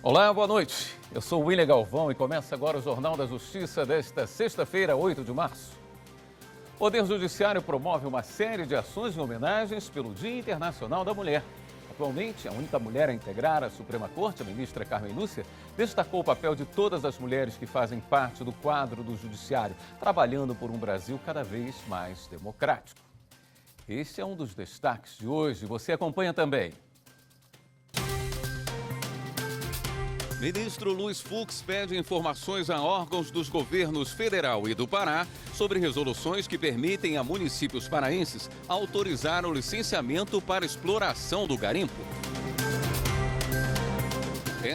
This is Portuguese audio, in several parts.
Olá, boa noite. Eu sou o William Galvão e começa agora o Jornal da Justiça desta sexta-feira, 8 de março. O Poder Judiciário promove uma série de ações e homenagens pelo Dia Internacional da Mulher. Atualmente, a única mulher a integrar a Suprema Corte, a ministra Carmen Lúcia, destacou o papel de todas as mulheres que fazem parte do quadro do Judiciário, trabalhando por um Brasil cada vez mais democrático. Este é um dos destaques de hoje. Você acompanha também. Ministro Luiz Fux pede informações a órgãos dos governos federal e do Pará sobre resoluções que permitem a municípios paraenses autorizar o licenciamento para exploração do garimpo.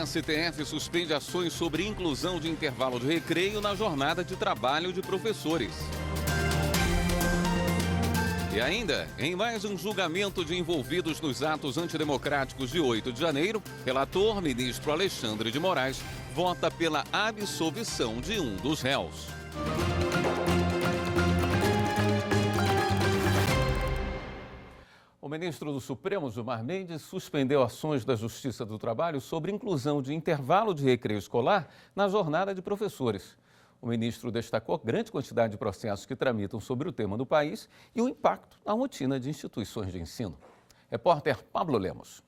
STF suspende ações sobre inclusão de intervalo de recreio na jornada de trabalho de professores. E ainda, em mais um julgamento de envolvidos nos atos antidemocráticos de 8 de janeiro, relator, ministro Alexandre de Moraes, vota pela absolvição de um dos réus. O ministro do Supremo, Gilmar Mendes, suspendeu ações da Justiça do Trabalho sobre inclusão de intervalo de recreio escolar na jornada de professores. O ministro destacou a grande quantidade de processos que tramitam sobre o tema do país e o impacto na rotina de instituições de ensino. Repórter Pablo Lemos.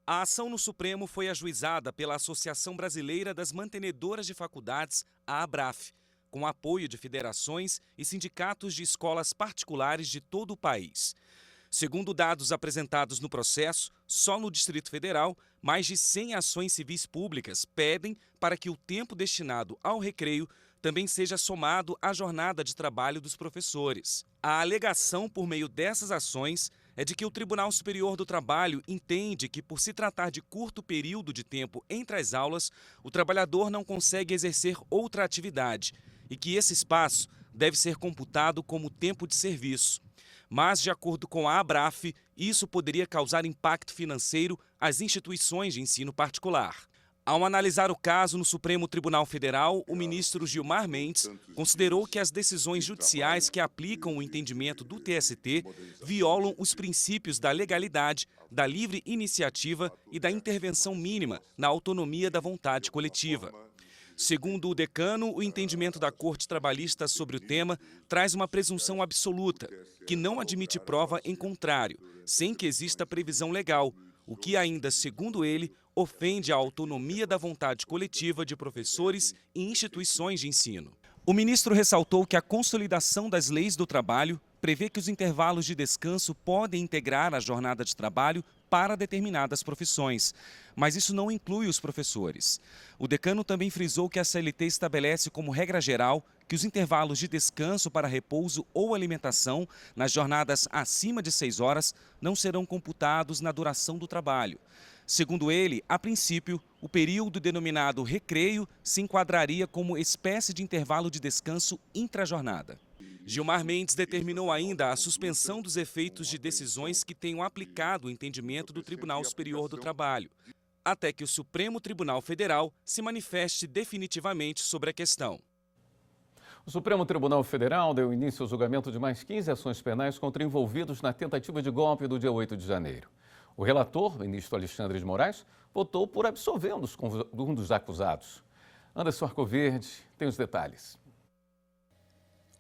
A ação no Supremo foi ajuizada pela Associação Brasileira das Mantenedoras de Faculdades, a ABRAF, com apoio de federações e sindicatos de escolas particulares de todo o país. Segundo dados apresentados no processo, só no Distrito Federal, mais de 100 ações civis públicas pedem para que o tempo destinado ao recreio também seja somado à jornada de trabalho dos professores. A alegação por meio dessas ações é de que o Tribunal Superior do Trabalho entende que, por se tratar de curto período de tempo entre as aulas, o trabalhador não consegue exercer outra atividade e que esse espaço deve ser computado como tempo de serviço. Mas, de acordo com a ABRAF, isso poderia causar impacto financeiro às instituições de ensino particular. Ao analisar o caso no Supremo Tribunal Federal, o ministro Gilmar Mendes considerou que as decisões judiciais que aplicam o entendimento do TST violam os princípios da legalidade, da livre iniciativa e da intervenção mínima na autonomia da vontade coletiva. Segundo o decano, o entendimento da Corte Trabalhista sobre o tema traz uma presunção absoluta, que não admite prova em contrário, sem que exista previsão legal, o que ainda, segundo ele, ofende a autonomia da vontade coletiva de professores e instituições de ensino. O ministro ressaltou que a consolidação das leis do trabalho prevê que os intervalos de descanso podem integrar a jornada de trabalho para determinadas profissões, mas isso não inclui os professores. O decano também frisou que a CLT estabelece como regra geral que os intervalos de descanso para repouso ou alimentação nas jornadas acima de 6 horas não serão computados na duração do trabalho. Segundo ele, a princípio, o período denominado recreio se enquadraria como espécie de intervalo de descanso intrajornada. Gilmar Mendes determinou ainda a suspensão dos efeitos de decisões que tenham aplicado o entendimento do Tribunal Superior do Trabalho, até que o Supremo Tribunal Federal se manifeste definitivamente sobre a questão. O Supremo Tribunal Federal deu início ao julgamento de mais 15 ações penais contra envolvidos na tentativa de golpe do dia 8 de janeiro. O relator, o ministro Alexandre de Moraes, votou por absolver um dos acusados. Anderson Arcoverde tem os detalhes.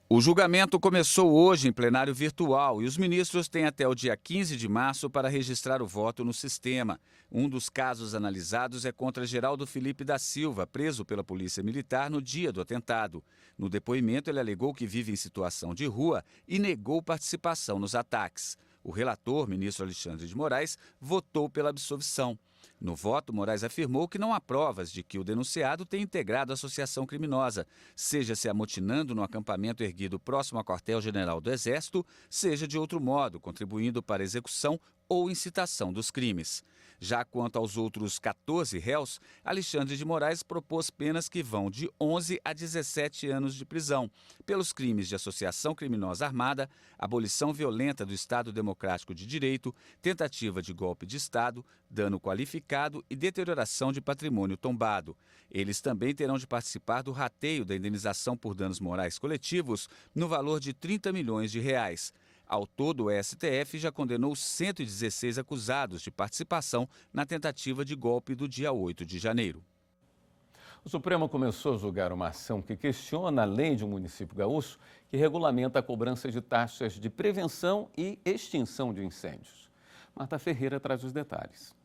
O julgamento começou hoje em plenário virtual e os ministros têm até o dia 15 de março para registrar o voto no sistema. Um dos casos analisados é contra Geraldo Felipe da Silva, preso pela Polícia Militar no dia do atentado. No depoimento, ele alegou que vive em situação de rua e negou participação nos ataques. O relator, ministro Alexandre de Moraes, votou pela absolvição. No voto, Moraes afirmou que não há provas de que o denunciado tenha integrado a associação criminosa, seja se amotinando no acampamento erguido próximo ao quartel-general do Exército, seja de outro modo, contribuindo para a execução ou incitação dos crimes. Já quanto aos outros 14 réus, Alexandre de Moraes propôs penas que vão de 11 a 17 anos de prisão, pelos crimes de associação criminosa armada, abolição violenta do Estado Democrático de Direito, tentativa de golpe de Estado, dano qualificado e deterioração de patrimônio tombado. Eles também terão de participar do rateio da indenização por danos morais coletivos no valor de R$ 30 milhões. Ao todo, o STF já condenou 116 acusados de participação na tentativa de golpe do dia 8 de janeiro. O Supremo começou a julgar uma ação que questiona a lei de um município gaúcho que regulamenta a cobrança de taxas de prevenção e extinção de incêndios. Marta Ferreira traz os detalhes.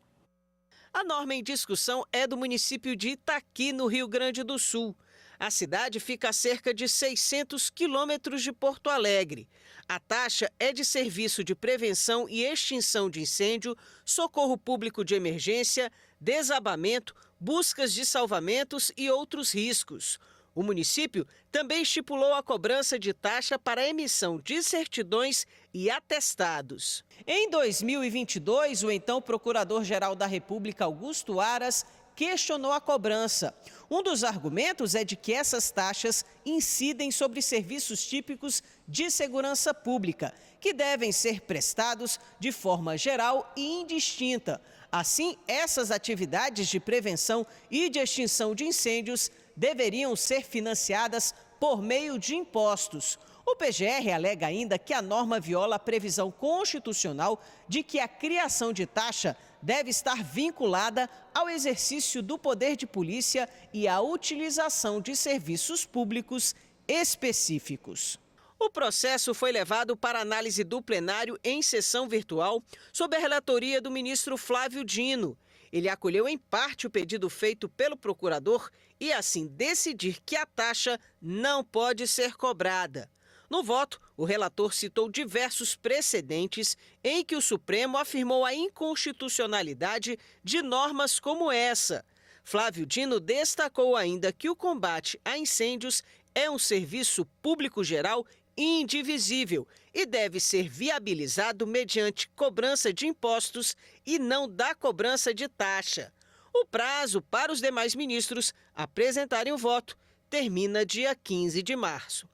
A norma em discussão é do município de Itaqui, no Rio Grande do Sul. A cidade fica a cerca de 600 quilômetros de Porto Alegre. A taxa é de serviço de prevenção e extinção de incêndio, socorro público de emergência, desabamento, buscas de salvamentos e outros riscos. O município também estipulou a cobrança de taxa para a emissão de certidões e atestados. Em 2022, o então Procurador-Geral da República, Augusto Aras, questionou a cobrança. Um dos argumentos é de que essas taxas incidem sobre serviços típicos de segurança pública, que devem ser prestados de forma geral e indistinta. Assim, essas atividades de prevenção e de extinção de incêndios deveriam ser financiadas por meio de impostos. O PGR alega ainda que a norma viola a previsão constitucional de que a criação de taxa deve estar vinculada ao exercício do poder de polícia e à utilização de serviços públicos específicos. O processo foi levado para análise do plenário em sessão virtual, sob a relatoria do ministro Flávio Dino. Ele acolheu em parte o pedido feito pelo procurador e assim decidir que a taxa não pode ser cobrada. No voto, o relator citou diversos precedentes em que o Supremo afirmou a inconstitucionalidade de normas como essa. Flávio Dino destacou ainda que o combate a incêndios é um serviço público geral indivisível e deve ser viabilizado mediante cobrança de impostos e não da cobrança de taxa. O prazo para os demais ministros apresentarem o voto termina dia 15 de março.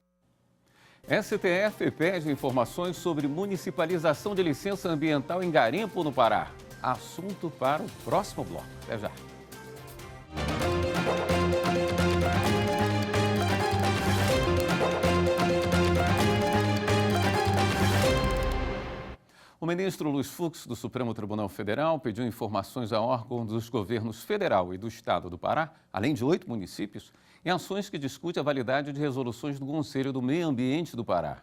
STF pede informações sobre municipalização de licença ambiental em garimpo, no Pará. Assunto para o próximo bloco. Até já. O ministro Luiz Fux, do Supremo Tribunal Federal, pediu informações a órgãos dos governos federal e do estado do Pará, além de 8 municípios, em ações que discutem a validade de resoluções do Conselho do Meio Ambiente do Pará.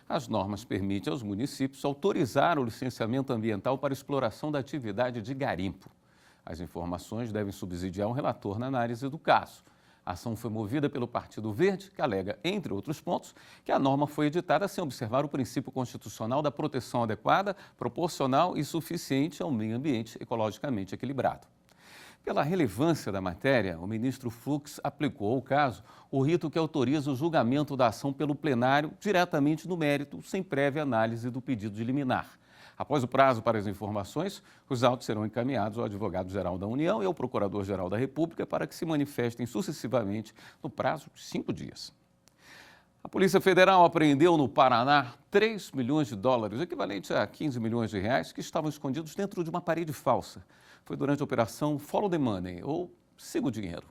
As normas permitem aos municípios autorizar o licenciamento ambiental para exploração da atividade de garimpo. As informações devem subsidiar o relator na análise do caso. A ação foi movida pelo Partido Verde, que alega, entre outros pontos, que a norma foi editada sem observar o princípio constitucional da proteção adequada, proporcional e suficiente ao meio ambiente ecologicamente equilibrado. Pela relevância da matéria, o ministro Fux aplicou ao caso o rito que autoriza o julgamento da ação pelo plenário diretamente no mérito, sem prévia análise do pedido de liminar. Após o prazo para as informações, os autos serão encaminhados ao advogado-geral da União e ao procurador-geral da República para que se manifestem sucessivamente no prazo de 5 dias. A Polícia Federal apreendeu no Paraná 3 milhões de dólares, equivalente a 15 milhões de reais, que estavam escondidos dentro de uma parede falsa. Foi durante a operação Follow the Money, ou Siga o Dinheiro.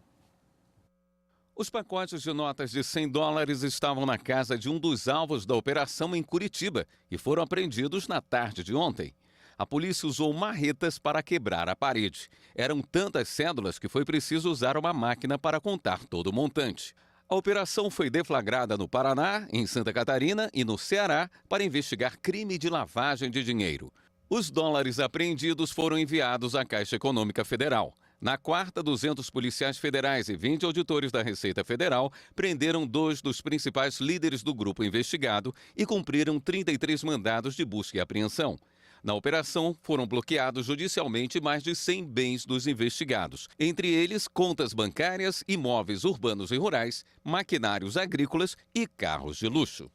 Os pacotes de notas de 100 dólares estavam na casa de um dos alvos da operação em Curitiba e foram apreendidos na tarde de ontem. A polícia usou marretas para quebrar a parede. Eram tantas cédulas que foi preciso usar uma máquina para contar todo o montante. A operação foi deflagrada no Paraná, em Santa Catarina e no Ceará para investigar crime de lavagem de dinheiro. Os dólares apreendidos foram enviados à Caixa Econômica Federal. Na quarta, 200 policiais federais e 20 auditores da Receita Federal prenderam 2 dos principais líderes do grupo investigado e cumpriram 33 mandados de busca e apreensão. Na operação, foram bloqueados judicialmente mais de 100 bens dos investigados, entre eles contas bancárias, imóveis urbanos e rurais, maquinários agrícolas e carros de luxo.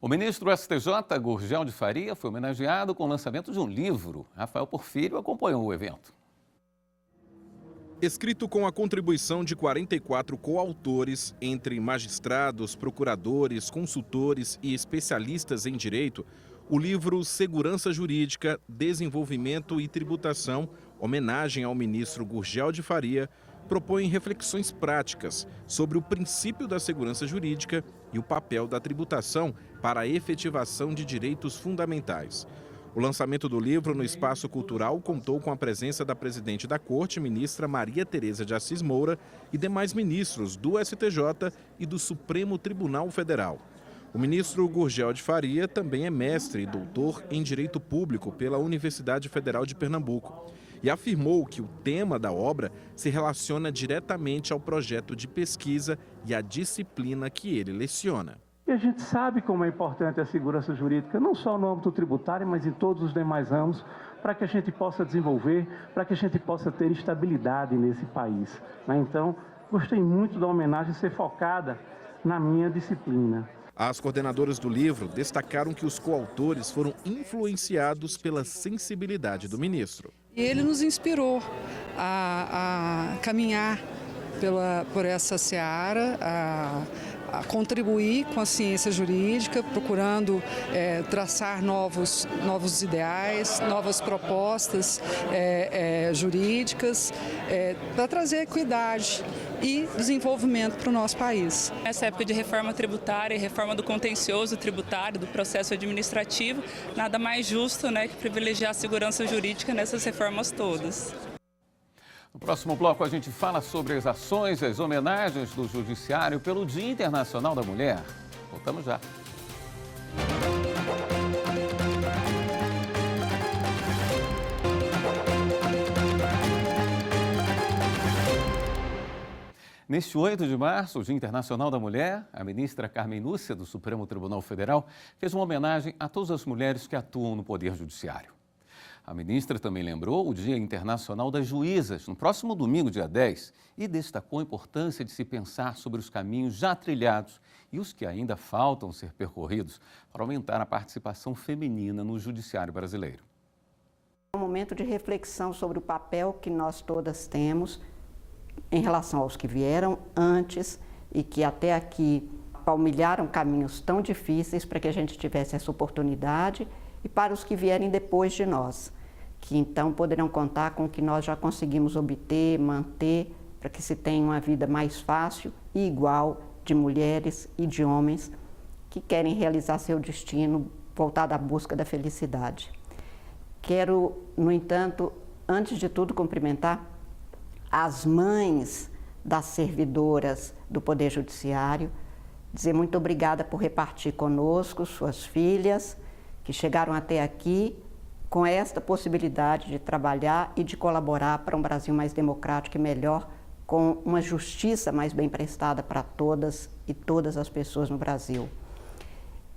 O ministro STJ, Gurgel de Faria, foi homenageado com o lançamento de um livro. Rafael Porfírio acompanhou o evento. Escrito com a contribuição de 44 coautores, entre magistrados, procuradores, consultores e especialistas em direito, o livro Segurança Jurídica, Desenvolvimento e Tributação, homenagem ao ministro Gurgel de Faria, propõem reflexões práticas sobre o princípio da segurança jurídica e o papel da tributação para a efetivação de direitos fundamentais. O lançamento do livro no Espaço Cultural contou com a presença da presidente da Corte, ministra Maria Tereza de Assis Moura, e demais ministros do STJ e do Supremo Tribunal Federal. O ministro Gurgel de Faria também é mestre e doutor em Direito Público pela Universidade Federal de Pernambuco e afirmou que o tema da obra se relaciona diretamente ao projeto de pesquisa e à disciplina que ele leciona. E a gente sabe como é importante a segurança jurídica, não só no âmbito tributário, mas em todos os demais ramos, para que a gente possa desenvolver, para que a gente possa ter estabilidade nesse país. Então, gostei muito da homenagem ser focada na minha disciplina. As coordenadoras do livro destacaram que os coautores foram influenciados pela sensibilidade do ministro. Ele nos inspirou a caminhar por essa seara, a contribuir com a ciência jurídica, procurando traçar novos ideais, novas propostas jurídicas, para trazer equidade e desenvolvimento para o nosso país. Nessa época de reforma tributária e reforma do contencioso tributário, do processo administrativo, nada mais justo, que privilegiar a segurança jurídica nessas reformas todas. No próximo bloco, a gente fala sobre as ações e as homenagens do Judiciário pelo Dia Internacional da Mulher. Voltamos já. Neste 8 de março, o Dia Internacional da Mulher, a ministra Carmen Lúcia, do Supremo Tribunal Federal, fez uma homenagem a todas as mulheres que atuam no Poder Judiciário. A ministra também lembrou o Dia Internacional das Juízas, no próximo domingo, dia 10, e destacou a importância de se pensar sobre os caminhos já trilhados e os que ainda faltam ser percorridos para aumentar a participação feminina no judiciário brasileiro. É um momento de reflexão sobre o papel que nós todas temos em relação aos que vieram antes e que até aqui palmilharam caminhos tão difíceis para que a gente tivesse essa oportunidade, e para os que vierem depois de nós, que então poderão contar com o que nós já conseguimos obter, manter, para que se tenha uma vida mais fácil e igual de mulheres e de homens que querem realizar seu destino voltado à busca da felicidade. Quero, no entanto, antes de tudo, cumprimentar as mães das servidoras do Poder Judiciário, dizer muito obrigada por repartir conosco suas filhas, que chegaram até aqui com esta possibilidade de trabalhar e de colaborar para um Brasil mais democrático e melhor, com uma justiça mais bem prestada para todas e todas as pessoas no Brasil.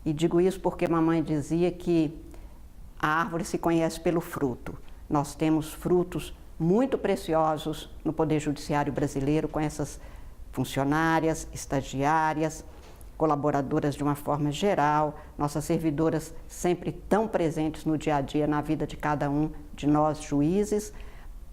E digo isso porque mamãe dizia que a árvore se conhece pelo fruto. Nós temos frutos muito preciosos no Poder Judiciário brasileiro, com essas funcionárias, estagiárias, colaboradoras de uma forma geral, nossas servidoras sempre tão presentes no dia a dia, na vida de cada um de nós juízes,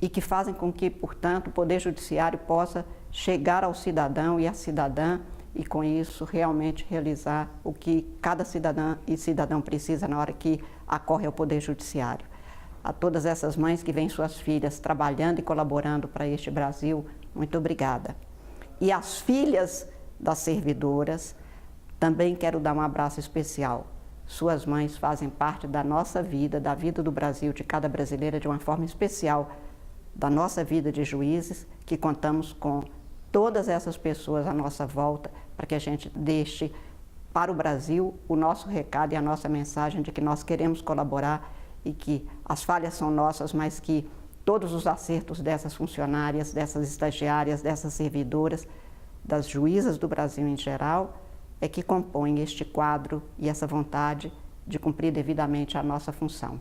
e que fazem com que, portanto, o Poder Judiciário possa chegar ao cidadão e à cidadã e, com isso, realmente realizar o que cada cidadã e cidadão precisa na hora que acorre ao Poder Judiciário. A todas essas mães que veem suas filhas trabalhando e colaborando para este Brasil, muito obrigada. E as filhas das servidoras, também quero dar um abraço especial. Suas mães fazem parte da nossa vida, da vida do Brasil, de cada brasileira, de uma forma especial, da nossa vida de juízes, que contamos com todas essas pessoas à nossa volta, para que a gente deixe para o Brasil o nosso recado e a nossa mensagem de que nós queremos colaborar e que as falhas são nossas, mas que todos os acertos dessas funcionárias, dessas estagiárias, dessas servidoras, das juízas do Brasil em geral, é que compõem este quadro e essa vontade de cumprir devidamente a nossa função.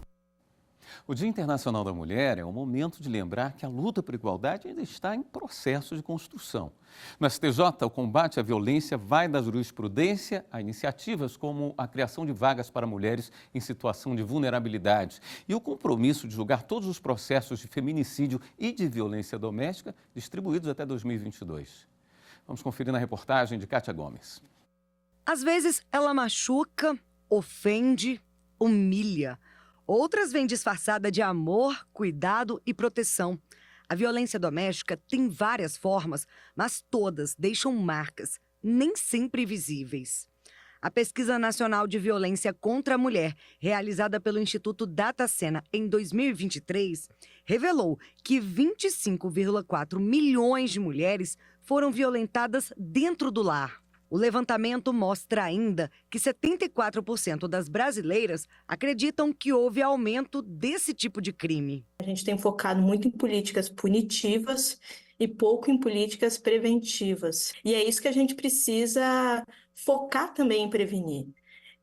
O Dia Internacional da Mulher é um momento de lembrar que a luta por igualdade ainda está em processo de construção. No STJ, o combate à violência vai da jurisprudência a iniciativas como a criação de vagas para mulheres em situação de vulnerabilidade e o compromisso de julgar todos os processos de feminicídio e de violência doméstica distribuídos até 2022. Vamos conferir na reportagem de Kátia Gomes. Às vezes ela machuca, ofende, humilha. Outras vêm disfarçada de amor, cuidado e proteção. A violência doméstica tem várias formas, mas todas deixam marcas, nem sempre visíveis. A Pesquisa Nacional de Violência contra a Mulher, realizada pelo Instituto Datacena em 2023, revelou que 25,4 milhões de mulheres foram violentadas dentro do lar. O levantamento mostra ainda que 74% das brasileiras acreditam que houve aumento desse tipo de crime. A gente tem focado muito em políticas punitivas e pouco em políticas preventivas. E é isso que a gente precisa focar também em prevenir.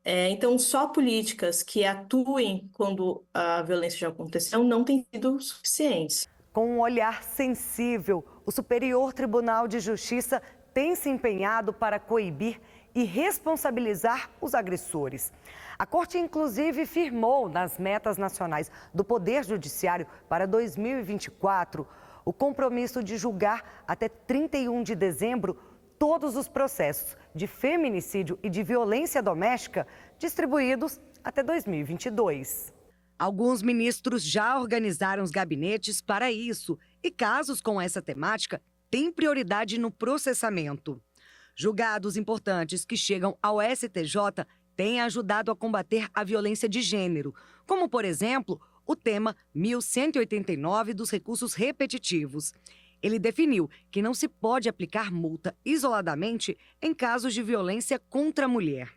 Então, só políticas que atuem quando a violência já aconteceu não têm sido suficientes. Com um olhar sensível, o Superior Tribunal de Justiça tem se empenhado para coibir e responsabilizar os agressores. A Corte, inclusive, firmou nas metas nacionais do Poder Judiciário para 2024 o compromisso de julgar até 31 de dezembro todos os processos de feminicídio e de violência doméstica distribuídos até 2022. Alguns ministros já organizaram os gabinetes para isso e casos com essa temática têm prioridade no processamento. Julgados importantes que chegam ao STJ têm ajudado a combater a violência de gênero, como, por exemplo, o tema 1189 dos recursos repetitivos. Ele definiu que não se pode aplicar multa isoladamente em casos de violência contra a mulher.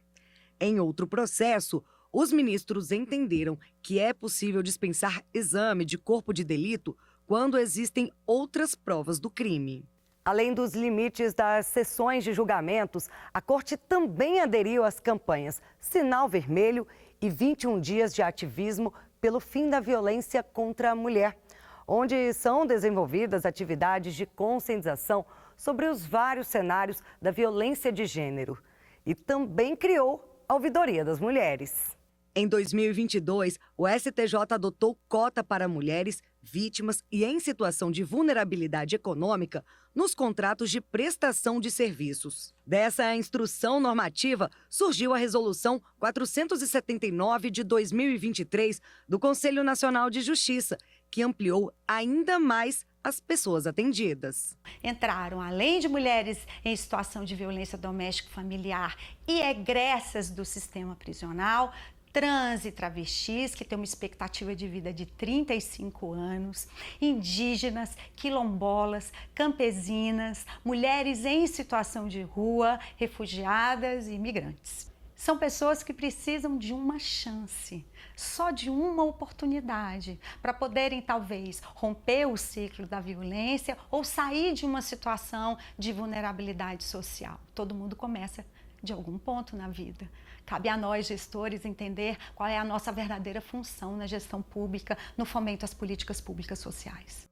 Em outro processo, os ministros entenderam que é possível dispensar exame de corpo de delito quando existem outras provas do crime. Além dos limites das sessões de julgamentos, a Corte também aderiu às campanhas Sinal Vermelho e 21 dias de ativismo pelo fim da violência contra a mulher, onde são desenvolvidas atividades de conscientização sobre os vários cenários da violência de gênero. E também criou a Ouvidoria das Mulheres. Em 2022, o STJ adotou cota para mulheres, vítimas e em situação de vulnerabilidade econômica nos contratos de prestação de serviços. Dessa instrução normativa, surgiu a Resolução 479 de 2023 do Conselho Nacional de Justiça, que ampliou ainda mais as pessoas atendidas. Entraram, além de mulheres em situação de violência doméstica e familiar e egressas do sistema prisional, trans e travestis, que têm uma expectativa de vida de 35 anos, indígenas, quilombolas, campesinas, mulheres em situação de rua, refugiadas e imigrantes. São pessoas que precisam de uma chance, só de uma oportunidade, para poderem, talvez, romper o ciclo da violência ou sair de uma situação de vulnerabilidade social. Todo mundo começa de algum ponto na vida. Cabe a nós, gestores, entender qual é a nossa verdadeira função na gestão pública, no fomento às políticas públicas sociais.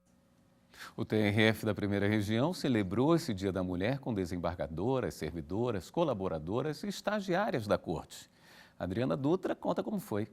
O TRF da Primeira Região celebrou esse Dia da Mulher com desembargadoras, servidoras, colaboradoras e estagiárias da Corte. Adriana Dutra conta como foi.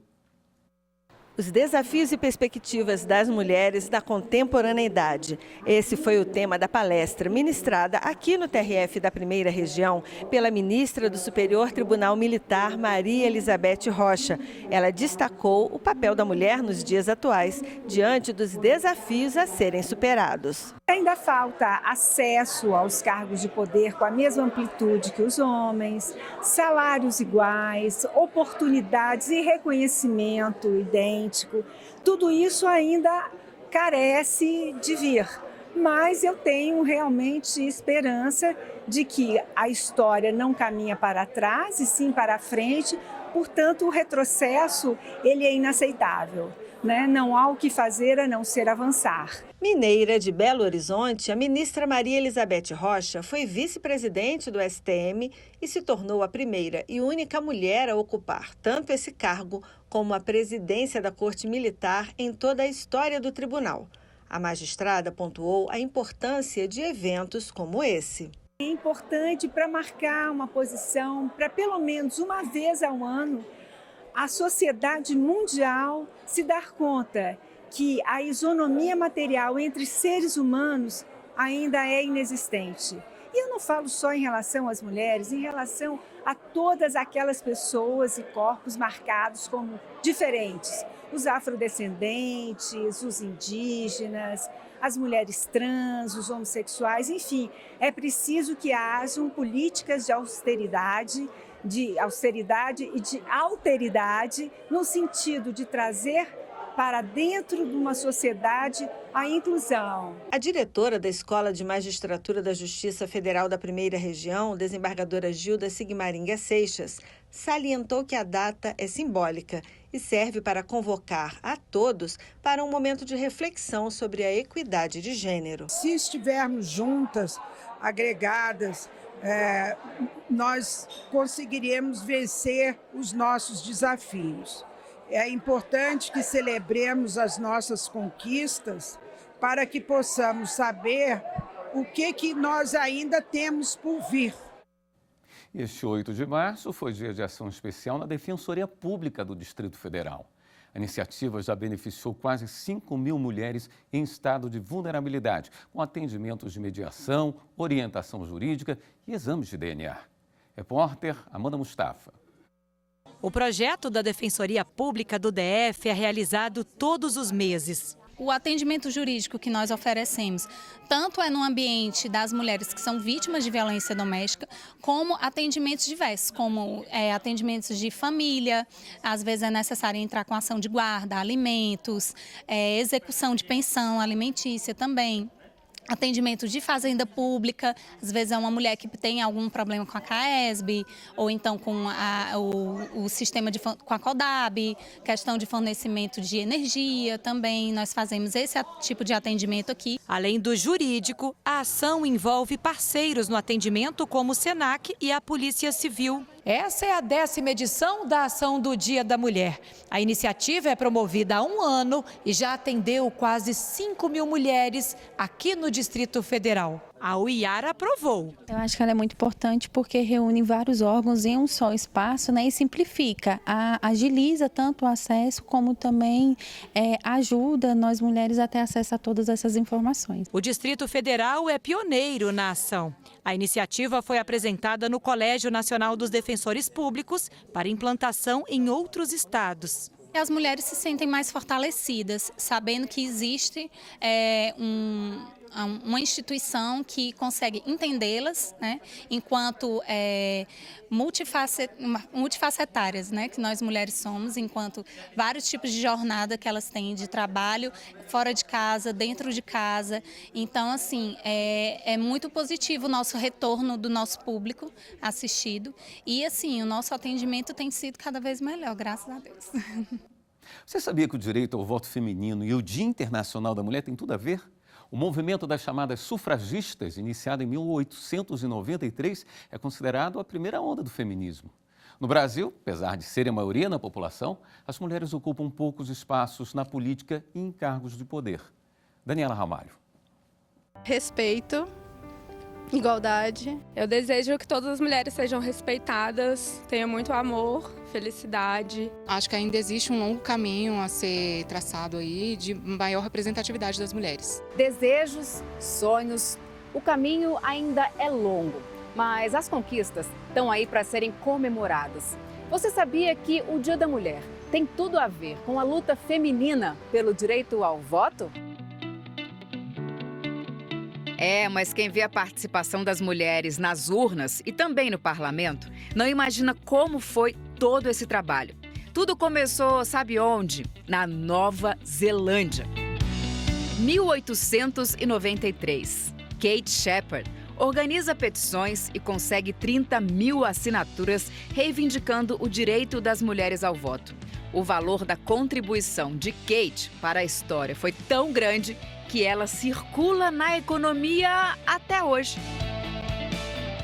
Os desafios e perspectivas das mulheres da contemporaneidade. Esse foi o tema da palestra ministrada aqui no TRF da Primeira Região pela ministra do Superior Tribunal Militar, Maria Elizabeth Rocha. Ela destacou o papel da mulher nos dias atuais, diante dos desafios a serem superados. Ainda falta acesso aos cargos de poder com a mesma amplitude que os homens, salários iguais, oportunidades e reconhecimento idêntico. Tudo isso ainda carece de vir, mas eu tenho realmente esperança de que a história não caminha para trás e sim para frente, portanto o retrocesso ele é inaceitável. Não há o que fazer a não ser avançar. Mineira de Belo Horizonte, a ministra Maria Elizabeth Rocha foi vice-presidente do STM e se tornou a primeira e única mulher a ocupar tanto esse cargo como a presidência da Corte Militar em toda a história do tribunal. A magistrada pontuou a importância de eventos como esse. É importante para marcar uma posição, para pelo menos uma vez ao ano, a sociedade mundial se dar conta que a isonomia material entre seres humanos ainda é inexistente E eu não falo só em relação às mulheres, em relação a todas aquelas pessoas e corpos marcados como diferentes. Os afrodescendentes, os indígenas, as mulheres trans, os homossexuais, enfim. É preciso que hajam políticas de austeridade e de alteridade, no sentido de trazer para dentro de uma sociedade a inclusão. A diretora da Escola de Magistratura da Justiça Federal da Primeira Região, desembargadora Gilda Sigmaringa Seixas, salientou que a data é simbólica e serve para convocar a todos para um momento de reflexão sobre a equidade de gênero. Se estivermos juntas, agregadas, nós conseguiremos vencer os nossos desafios. É importante que celebremos as nossas conquistas para que possamos saber o que nós ainda temos por vir. Este 8 de março foi dia de ação especial na Defensoria Pública do Distrito Federal. A iniciativa já beneficiou quase 5.000 mulheres em estado de vulnerabilidade, com atendimentos de mediação, orientação jurídica e exames de DNA. Repórter Amanda Mustafa. O projeto da Defensoria Pública do DF é realizado todos os meses. O atendimento jurídico que nós oferecemos, tanto é no ambiente das mulheres que são vítimas de violência doméstica, como atendimentos diversos, como atendimentos de família, às vezes é necessário entrar com ação de guarda, alimentos, execução de pensão alimentícia também. Atendimento de fazenda pública, às vezes é uma mulher que tem algum problema com a CAESB, ou então com o sistema com a CODAB, questão de fornecimento de energia também, nós fazemos esse tipo de atendimento aqui. Além do jurídico, a ação envolve parceiros no atendimento como o SENAC e a Polícia Civil. Essa é a 10ª edição da Ação do Dia da Mulher. A iniciativa é promovida há 1 ano e já atendeu quase 5.000 mulheres aqui no Distrito Federal. A UIAR aprovou. Eu acho que ela é muito importante porque reúne vários órgãos em um só espaço, né, e simplifica, agiliza tanto o acesso como também ajuda nós mulheres a ter acesso a todas essas informações. O Distrito Federal é pioneiro na ação. A iniciativa foi apresentada no Colégio Nacional dos Defensores Públicos para implantação em outros estados. As mulheres se sentem mais fortalecidas, sabendo que existe uma instituição que consegue entendê-las, né, enquanto multifacetárias, né, que nós mulheres somos, enquanto vários tipos de jornada que elas têm de trabalho, fora de casa, dentro de casa. Então, assim, é muito positivo o nosso retorno do nosso público assistido e, assim, o nosso atendimento tem sido cada vez melhor, graças a Deus. Você sabia que o direito ao voto feminino e o Dia Internacional da Mulher têm tudo a ver? O movimento das chamadas sufragistas, iniciado em 1893, é considerado a primeira onda do feminismo. No Brasil, apesar de serem a maioria na população, as mulheres ocupam poucos espaços na política e em cargos de poder. Daniela Ramalho. Respeito, igualdade. Eu desejo que todas as mulheres sejam respeitadas, tenham muito amor, felicidade. Acho que ainda existe um longo caminho a ser traçado aí de maior representatividade das mulheres. Desejos, sonhos, o caminho ainda é longo, mas as conquistas estão aí para serem comemoradas. Você sabia que o Dia da Mulher tem tudo a ver com a luta feminina pelo direito ao voto? Mas quem vê a participação das mulheres nas urnas e também no parlamento não imagina como foi todo esse trabalho. Tudo começou, sabe onde? Na Nova Zelândia. 1893. Kate Sheppard organiza petições e consegue 30.000 assinaturas reivindicando o direito das mulheres ao voto. O valor da contribuição de Kate para a história foi tão grande que ela circula na economia até hoje.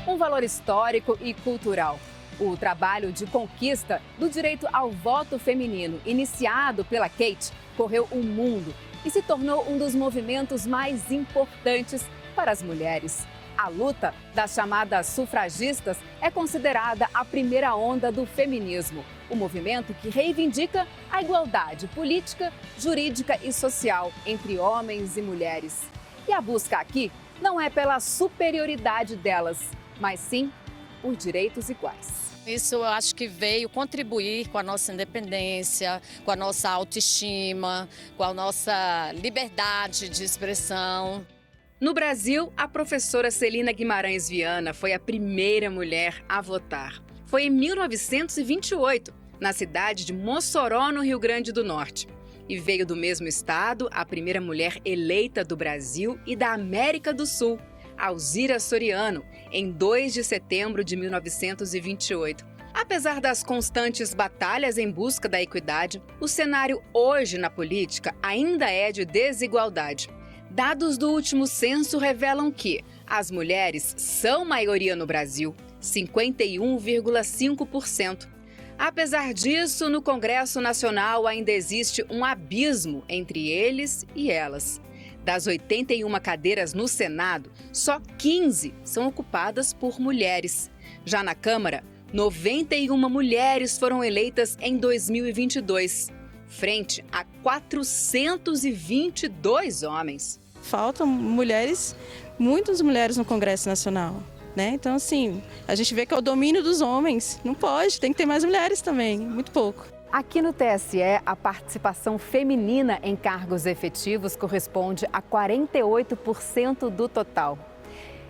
Um valor histórico e cultural. O trabalho de conquista do direito ao voto feminino, iniciado pela Kate, correu o mundo e se tornou um dos movimentos mais importantes para as mulheres. A luta das chamadas sufragistas é considerada a primeira onda do feminismo, o movimento que reivindica a igualdade política, jurídica e social entre homens e mulheres. E a busca aqui não é pela superioridade delas, mas sim por direitos iguais. Isso eu acho que veio contribuir com a nossa independência, com a nossa autoestima, com a nossa liberdade de expressão. No Brasil, a professora Celina Guimarães Viana foi a primeira mulher a votar. Foi em 1928, na cidade de Mossoró, no Rio Grande do Norte. E veio do mesmo estado a primeira mulher eleita do Brasil e da América do Sul, Alzira Soriano, em 2 de setembro de 1928. Apesar das constantes batalhas em busca da equidade, o cenário hoje na política ainda é de desigualdade. Dados do último censo revelam que as mulheres são maioria no Brasil, 51,5%. Apesar disso, no Congresso Nacional ainda existe um abismo entre eles e elas. Das 81 cadeiras no Senado, só 15 são ocupadas por mulheres. Já na Câmara, 91 mulheres foram eleitas em 2022, frente a 422 homens. Faltam mulheres, muitas mulheres no Congresso Nacional, né? Então, assim, a gente vê que é o domínio dos homens. Não pode, tem que ter mais mulheres também, muito pouco. Aqui no TSE, a participação feminina em cargos efetivos corresponde a 48% do total.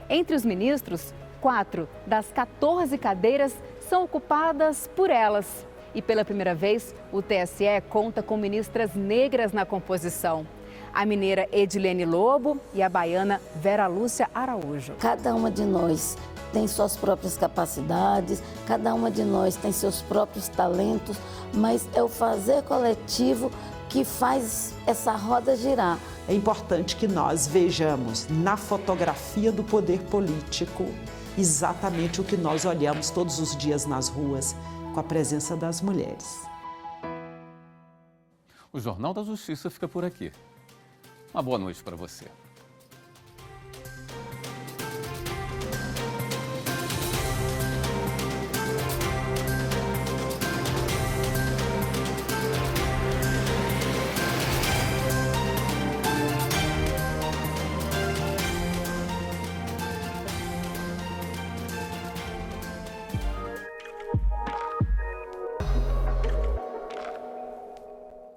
Entre os ministros, 4 das 14 cadeiras são ocupadas por elas. E pela primeira vez, o TSE conta com ministras negras na composição. A mineira Edilene Lobo e a baiana Vera Lúcia Araújo. Cada uma de nós tem suas próprias capacidades, cada uma de nós tem seus próprios talentos, mas é o fazer coletivo que faz essa roda girar. É importante que nós vejamos na fotografia do poder político exatamente o que nós olhamos todos os dias nas ruas, com a presença das mulheres. O Jornal da Justiça fica por aqui. Uma boa noite para você.